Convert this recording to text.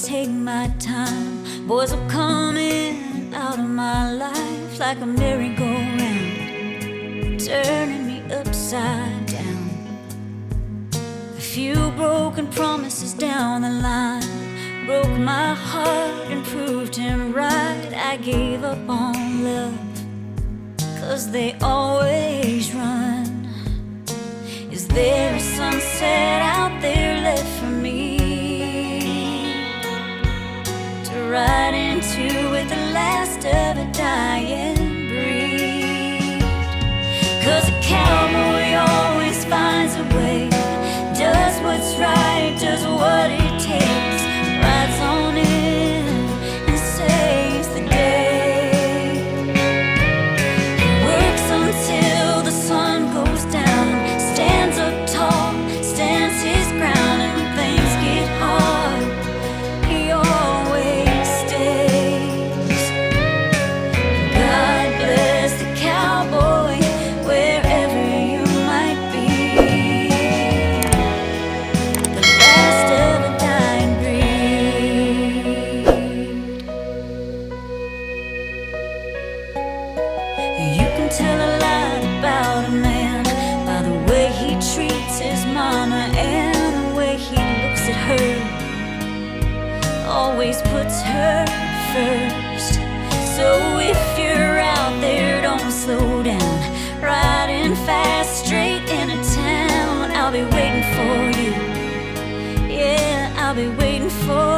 take my time. Boys will come in and out of my life like a merry-go-round, turning me upside down. A few broken promises down the line broke my heart and proved him right. I gave up on love, 'cause they always run. Is there a sunset out there left for me to ride into with the last of a dying breed? 'Cause a cowboy always finds a way, does what's right, does what it takes, rides on in and saves the day. He works until the sun goes down, stands up tall, stands his ground, and when things get hard, he always stays. God bless the cowboy, wherever you might be, the last of a dying breed. You can tell a lot about a man by the way he treats his mama and the way he looks at her, always puts her first. So if you're out there, don't slow down, riding fast straight into town. I'll be waiting for you, yeah, I'll be waiting for